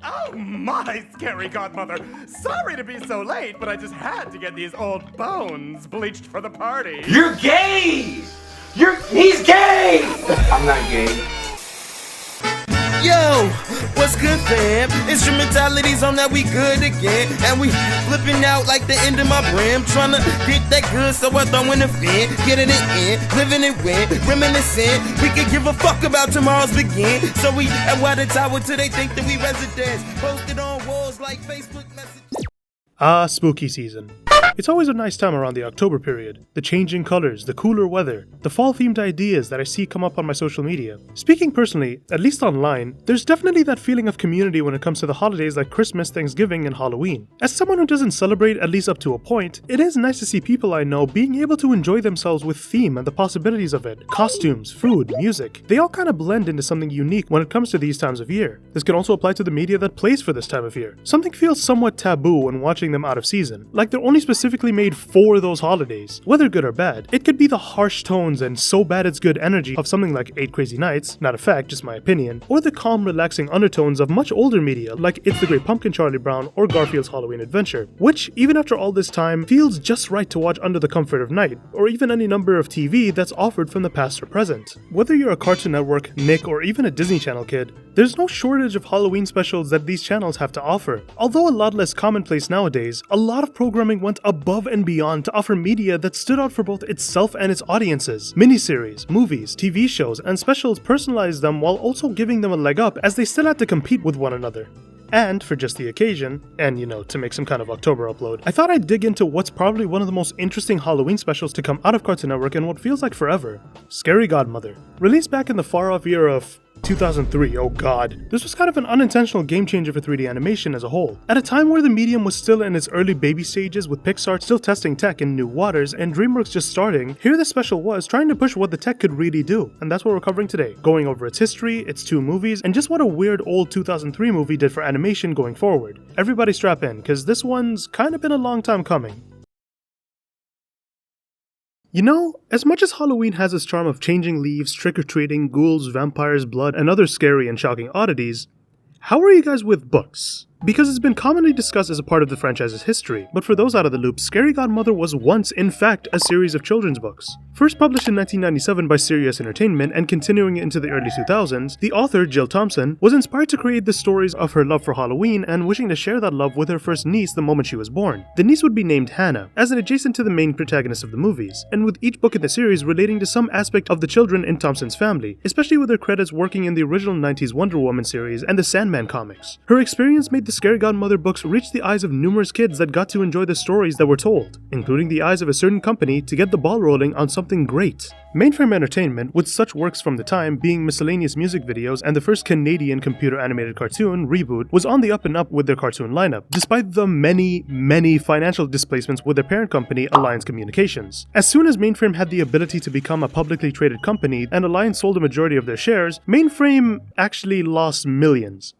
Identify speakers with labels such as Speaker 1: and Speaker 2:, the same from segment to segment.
Speaker 1: Oh my, scary godmother. Sorry to be so late, but I just had to get these old bones bleached for the party.
Speaker 2: You're gay! He's gay! I'm not gay.
Speaker 3: Yo, what's good, fam? Instrumentality's on that we good again. And we flipping out like the end of my brim. Tryna get that good, so I throw in the fin. Getting it in, living it win, reminiscing. We could give a fuck about tomorrow's begin. So we at Water Tower till they think that we residents. Posted on walls like Facebook messages.
Speaker 4: Spooky season. It's always a nice time around the October period. The changing colors, the cooler weather, the fall-themed ideas that I see come up on my social media. Speaking personally, at least online, there's definitely that feeling of community when it comes to the holidays like Christmas, Thanksgiving, and Halloween. As someone who doesn't celebrate, at least up to a point, it is nice to see people I know being able to enjoy themselves with theme and the possibilities of it. Costumes, food, music, they all kind of blend into something unique when it comes to these times of year. This can also apply to the media that plays for this time of year. Something feels somewhat taboo when watching them out of season, like they're only specifically made for those holidays. Whether good or bad, it could be the harsh tones and so bad it's good energy of something like 8 Crazy Nights, not a fact, just my opinion, or the calm, relaxing undertones of much older media like It's the Great Pumpkin Charlie Brown or Garfields Halloween Adventure, which, even after all this time, feels just right to watch under the comfort of night, or even any number of TV that's offered from the past or present. Whether you're a Cartoon Network, Nick, or even a Disney Channel kid, there's no shortage of Halloween specials that these channels have to offer. Although a lot less commonplace nowadays, a lot of programming went above and beyond to offer media that stood out for both itself and its audiences. Miniseries, movies, TV shows, and specials personalized them while also giving them a leg up as they still had to compete with one another. And, for just the occasion, and to make some kind of October upload, I thought I'd dig into what's probably one of the most interesting Halloween specials to come out of Cartoon Network in what feels like forever. Scary Godmother. Released back in the far-off year of 2003, oh god. This was kind of an unintentional game changer for 3D animation as a whole. At a time where the medium was still in its early baby stages with Pixar still testing tech in new waters and DreamWorks just starting, here the special was trying to push what the tech could really do, and that's what we're covering today, going over its history, its 2 movies, and just what a weird old 2003 movie did for animation going forward. Everybody strap in, cause this one's kind of been a long time coming. As much as Halloween has its charm of changing leaves, trick-or-treating, ghouls, vampires, blood, and other scary and shocking oddities, how are you guys with books? Because it's been commonly discussed as a part of the franchise's history, but for those out of the loop, Scary Godmother was once, in fact, a series of children's books. First published in 1997 by Sirius Entertainment and continuing into the early 2000s, the author, Jill Thompson, was inspired to create the stories of her love for Halloween and wishing to share that love with her first niece the moment she was born. The niece would be named Hannah, as an adjacent to the main protagonist of the movies, and with each book in the series relating to some aspect of the children in Thompson's family, especially with her credits working in the original 90s Wonder Woman series and the Sandman comics. Her experience made the Scary Godmother books reach the eyes of numerous kids that got to enjoy the stories that were told, including the eyes of a certain company to get the ball rolling on something great. Mainframe Entertainment, with such works from the time being miscellaneous music videos and the first Canadian computer animated cartoon, Reboot, was on the up and up with their cartoon lineup, despite the many financial displacements with their parent company, Alliance Communications. As soon as Mainframe had the ability to become a publicly traded company and Alliance sold a majority of their shares, Mainframe actually lost millions.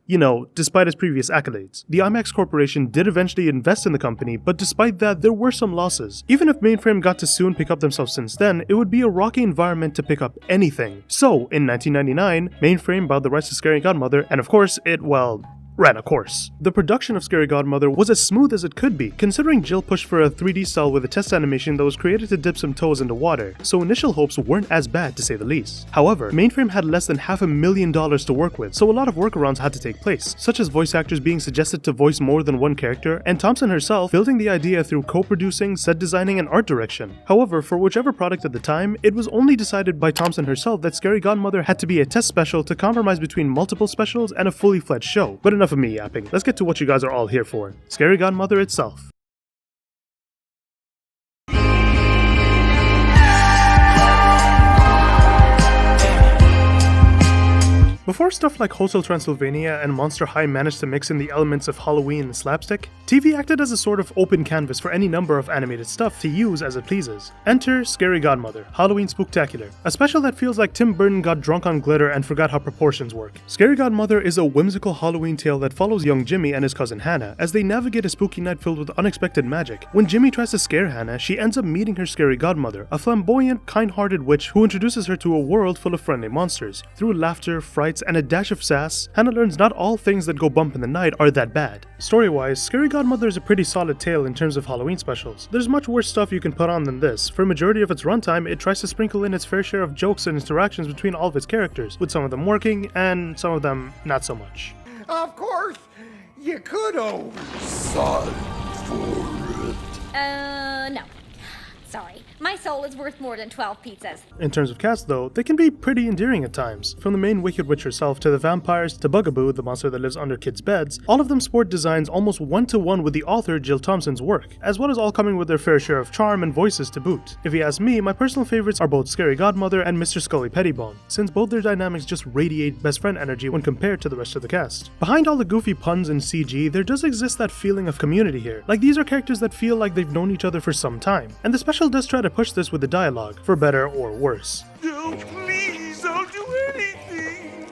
Speaker 4: Despite its previous accolades. The IMAX Corporation did eventually invest in the company, but despite that, there were some losses. Even if Mainframe got to soon pick up themselves since then, it would be a rocky environment to pick up anything. So, in 1999, Mainframe bought the rights to Scary Godmother, and of course, it ran a course. The production of Scary Godmother was as smooth as it could be, considering Jill pushed for a 3D style with a test animation that was created to dip some toes into water, so initial hopes weren't as bad to say the least. However, Mainframe had less than $500,000 to work with, so a lot of workarounds had to take place, such as voice actors being suggested to voice more than one character, and Thompson herself building the idea through co-producing, set designing, and art direction. However, for whichever product at the time, it was only decided by Thompson herself that Scary Godmother had to be a test special to compromise between multiple specials and a fully fledged show. But enough of me yapping. Let's get to what you guys are all here for. Scary Godmother itself. Before stuff like Hotel Transylvania and Monster High managed to mix in the elements of Halloween and slapstick, TV acted as a sort of open canvas for any number of animated stuff to use as it pleases. Enter Scary Godmother, Halloween Spooktacular, a special that feels like Tim Burton got drunk on glitter and forgot how proportions work. Scary Godmother is a whimsical Halloween tale that follows young Jimmy and his cousin Hannah as they navigate a spooky night filled with unexpected magic. When Jimmy tries to scare Hannah, she ends up meeting her scary godmother, a flamboyant, kind-hearted witch who introduces her to a world full of friendly monsters. Through laughter, fright, wits and a dash of sass, Hannah learns not all things that go bump in the night are that bad. Story-wise, Scary Godmother is a pretty solid tale in terms of Halloween specials. There's much worse stuff you can put on than this. For a majority of its runtime, it tries to sprinkle in its fair share of jokes and interactions between all of its characters, with some of them working and some of them not so much.
Speaker 1: Of course, you could sign for it.
Speaker 5: No. Sorry. My soul is worth more than 12 pizzas.
Speaker 4: In terms of cast though, they can be pretty endearing at times. From the main Wicked Witch herself to the vampires to Bugaboo, the monster that lives under kids' beds, all of them sport designs almost one-to-one with the author Jill Thompson's work, as well as all coming with their fair share of charm and voices to boot. If you ask me, my personal favorites are both Scary Godmother and Mr. Scully Pettibone, since both their dynamics just radiate best friend energy when compared to the rest of the cast. Behind all the goofy puns and CG, there does exist that feeling of community here. Like these are characters that feel like they've known each other for some time, and the special does try to push this with the dialogue, for better or worse.
Speaker 3: No, please, I'll do anything.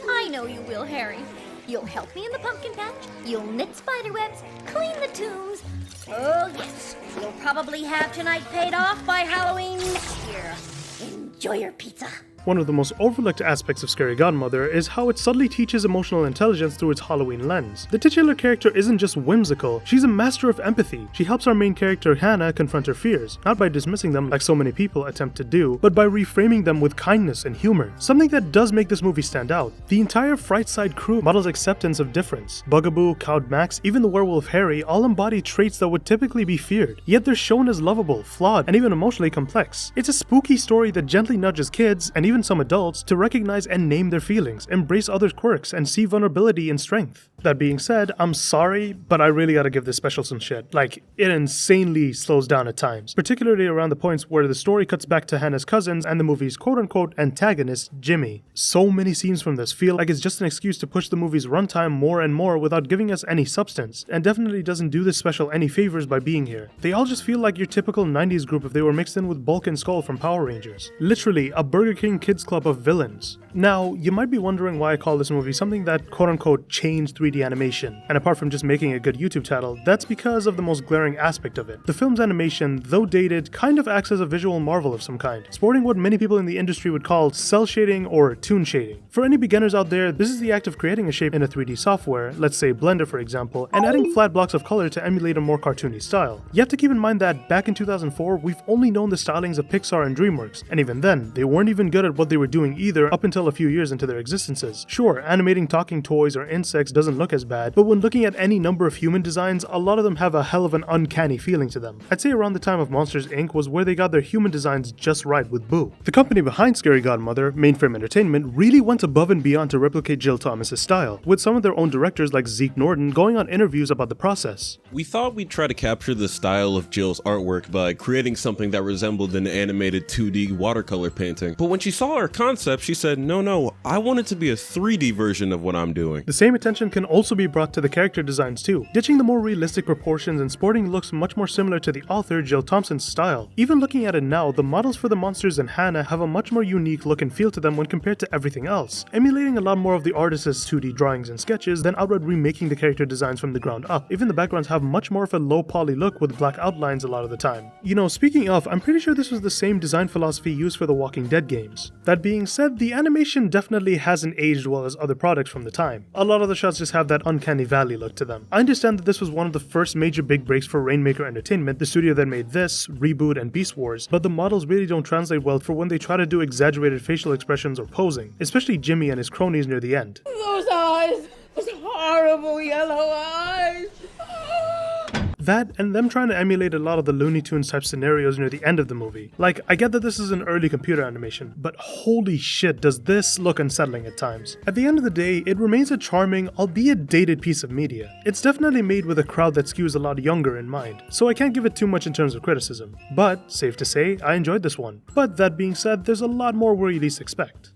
Speaker 5: I know you will, Harry. You'll help me in the pumpkin patch, you'll knit spider webs, clean the tombs. Oh yes, you'll probably have tonight paid off by Halloween next year. Enjoy your pizza.
Speaker 4: One of the most overlooked aspects of Scary Godmother is how it subtly teaches emotional intelligence through its Halloween lens. The titular character isn't just whimsical, she's a master of empathy. She helps our main character Hannah confront her fears, not by dismissing them like so many people attempt to do, but by reframing them with kindness and humor. Something that does make this movie stand out. The entire Frightside crew models acceptance of difference. Bugaboo, Count Max, even the werewolf Harry all embody traits that would typically be feared, yet they're shown as lovable, flawed, and even emotionally complex. It's a spooky story that gently nudges kids, and even some adults, to recognize and name their feelings, embrace others' quirks, and see vulnerability in strength. That being said, I'm sorry, but I really gotta give this special some shit. Like, it insanely slows down at times, particularly around the points where the story cuts back to Hannah's cousins and the movie's quote-unquote antagonist, Jimmy. So many scenes from this feel like it's just an excuse to push the movie's runtime more and more without giving us any substance, and definitely doesn't do this special any favors by being here. They all just feel like your typical 90s group if they were mixed in with Bulk and Skull from Power Rangers. Literally, a Burger King Kids Club of villains. Now, you might be wondering why I call this movie something that quote-unquote changed 3D animation, and apart from just making a good YouTube title, that's because of the most glaring aspect of it. The film's animation, though dated, kind of acts as a visual marvel of some kind, sporting what many people in the industry would call cell shading or toon shading. For any beginners out there, this is the act of creating a shape in a 3D software, let's say Blender for example, and adding flat blocks of color to emulate a more cartoony style. You have to keep in mind that back in 2004, we've only known the stylings of Pixar and DreamWorks, and even then, they weren't even good at what they were doing either up until a few years into their existences. Sure, animating talking toys or insects doesn't look as bad, but when looking at any number of human designs, a lot of them have a hell of an uncanny feeling to them. I'd say around the time of Monsters Inc. was where they got their human designs just right with Boo. The company behind Scary Godmother, Mainframe Entertainment, really went above and beyond to replicate Jill Thomas's style, with some of their own directors like Zeke Norton going on interviews about the process.
Speaker 6: We thought we'd try to capture the style of Jill's artwork by creating something that resembled an animated 2D watercolor painting, but when she saw our concept, she said, no, I want it to be a 3D version of what I'm doing.
Speaker 4: The same attention can also be brought to the character designs too, ditching the more realistic proportions and sporting looks much more similar to the author Jill Thompson's style. Even looking at it now, the models for the monsters and Hannah have a much more unique look and feel to them when compared to everything else, emulating a lot more of the artist's 2D drawings and sketches than outright remaking the character designs from the ground up. Even the backgrounds have much more of a low poly look with black outlines a lot of the time. You know, speaking of, I'm pretty sure this was the same design philosophy used for the Walking Dead games. That being said, the animation definitely hasn't aged well as other products from the time. A lot of the shots just have that uncanny valley look to them. I understand that this was one of the first major big breaks for Rainmaker Entertainment, the studio that made this, Reboot, and Beast Wars, but the models really don't translate well for when they try to do exaggerated facial expressions or posing, especially Jimmy and his cronies near the end.
Speaker 7: Those eyes! Those horrible yellow eyes!
Speaker 4: That, and them trying to emulate a lot of the Looney Tunes type scenarios near the end of the movie. Like, I get that this is an early computer animation, but holy shit does this look unsettling at times. At the end of the day, it remains a charming, albeit dated piece of media. It's definitely made with a crowd that skews a lot younger in mind, so I can't give it too much in terms of criticism. But, safe to say, I enjoyed this one. But that being said, there's a lot more where you least expect.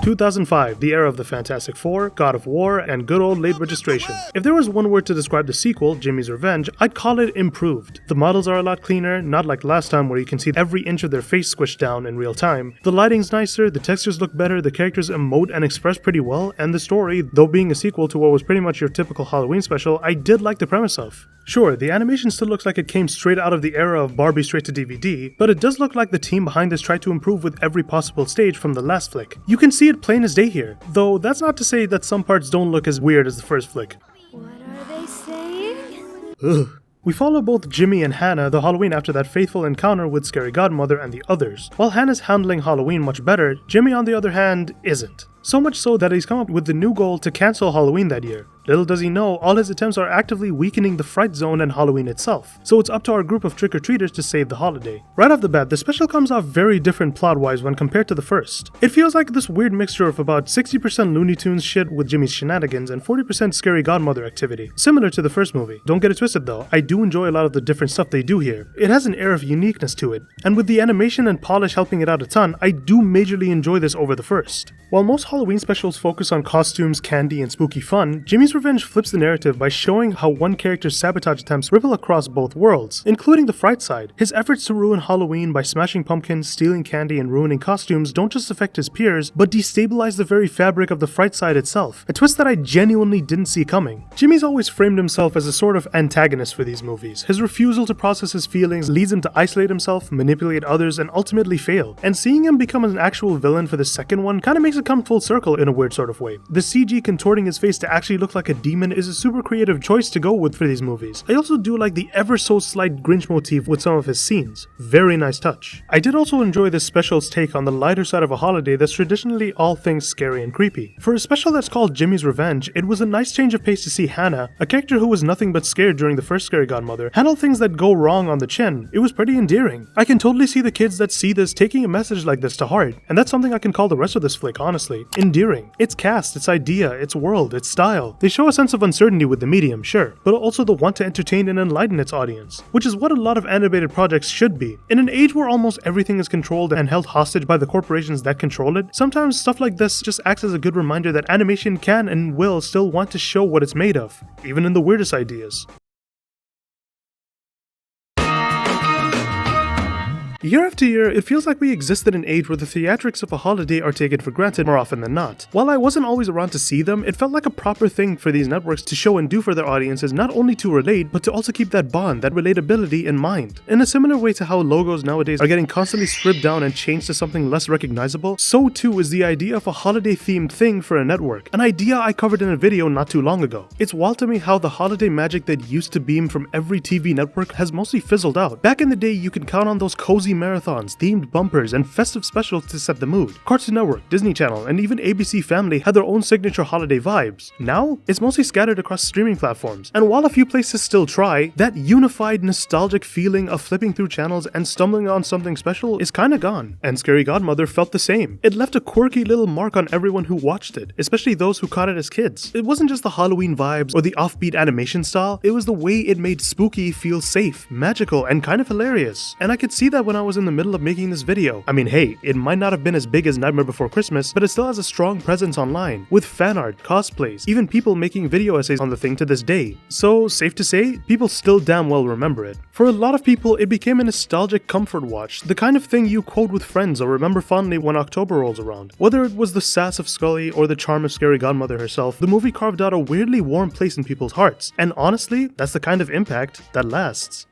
Speaker 4: 2005, the era of the Fantastic Four, God of War, and good old late registration. If there was one word to describe the sequel, Jimmy's Revenge, I'd call it improved. The models are a lot cleaner, not like last time where you can see every inch of their face squished down in real time. The lighting's nicer, the textures look better, the characters emote and express pretty well, and the story, though being a sequel to what was pretty much your typical Halloween special, I did like the premise of. Sure, the animation still looks like it came straight out of the era of Barbie straight to DVD, but it does look like the team behind this tried to improve with every possible stage from the last flick. You can see it plain as day here, though that's not to say that some parts don't look as weird as the first flick.
Speaker 5: What are they saying?
Speaker 4: Ugh. We follow both Jimmy and Hannah the Halloween after that fateful encounter with Scary Godmother and the others. While Hannah's handling Halloween much better, Jimmy on the other hand isn't. So much so that he's come up with the new goal to cancel Halloween that year. Little does he know, all his attempts are actively weakening the Fright Zone and Halloween itself, so it's up to our group of trick-or-treaters to save the holiday. Right off the bat, the special comes off very different plot-wise when compared to the first. It feels like this weird mixture of about 60% Looney Tunes shit with Jimmy's shenanigans and 40% Scary Godmother activity, similar to the first movie. Don't get it twisted though, I do enjoy a lot of the different stuff they do here. It has an air of uniqueness to it, and with the animation and polish helping it out a ton, I do majorly enjoy this over the first. While most Halloween specials focus on costumes, candy, and spooky fun, Jimmy's Revenge flips the narrative by showing how one character's sabotage attempts ripple across both worlds, including the fright side. His efforts to ruin Halloween by smashing pumpkins, stealing candy, and ruining costumes don't just affect his peers, but destabilize the very fabric of the fright side itself, a twist that I genuinely didn't see coming. Jimmy's always framed himself as a sort of antagonist for these movies. His refusal to process his feelings leads him to isolate himself, manipulate others, and ultimately fail. And seeing him become an actual villain for the second one kinda makes it come full circle in a weird sort of way. The CG contorting his face to actually look like a demon is a super creative choice to go with for these movies. I also do like the ever so slight Grinch motif with some of his scenes. Very nice touch. I did also enjoy this special's take on the lighter side of a holiday that's traditionally all things scary and creepy. For a special that's called Jimmy's Revenge, it was a nice change of pace to see Hannah, a character who was nothing but scared during the first Scary Godmother, handle things that go wrong on the chin. It was pretty endearing. I can totally see the kids that see this taking a message like this to heart, and that's something I can call the rest of this flick, honestly. Endearing. Its cast, its idea, its world, its style. They show a sense of uncertainty with the medium, sure, but also the want to entertain and enlighten its audience, which is what a lot of animated projects should be. In an age where almost everything is controlled and held hostage by the corporations that control it, sometimes stuff like this just acts as a good reminder that animation can and will still want to show what it's made of, even in the weirdest ideas. Year after year, it feels like we exist in an age where the theatrics of a holiday are taken for granted more often than not. While I wasn't always around to see them, it felt like a proper thing for these networks to show and do for their audiences, not only to relate, but to also keep that bond, that relatability in mind. In a similar way to how logos nowadays are getting constantly stripped down and changed to something less recognizable, so too is the idea of a holiday-themed thing for a network, an idea I covered in a video not too long ago. It's wild to me how the holiday magic that used to beam from every TV network has mostly fizzled out. Back in the day, you could count on those cozy marathons, themed bumpers, and festive specials to set the mood. Cartoon Network, Disney Channel, and even ABC Family had their own signature holiday vibes. Now, it's mostly scattered across streaming platforms, and while a few places still try, that unified nostalgic feeling of flipping through channels and stumbling on something special is kinda gone. And Scary Godmother felt the same. It left a quirky little mark on everyone who watched it, especially those who caught it as kids. It wasn't just the Halloween vibes or the offbeat animation style, it was the way it made spooky feel safe, magical, and kind of hilarious. And I could see that when I was in the middle of making this video. I mean, hey, it might not have been as big as Nightmare Before Christmas, but it still has a strong presence online, with fan art, cosplays, even people making video essays on the thing to this day. So, safe to say, people still damn well remember it. For a lot of people, it became a nostalgic comfort watch, the kind of thing you quote with friends or remember fondly when October rolls around. Whether it was the sass of Scully or the charm of Scary Godmother herself, the movie carved out a weirdly warm place in people's hearts, and honestly, that's the kind of impact that lasts.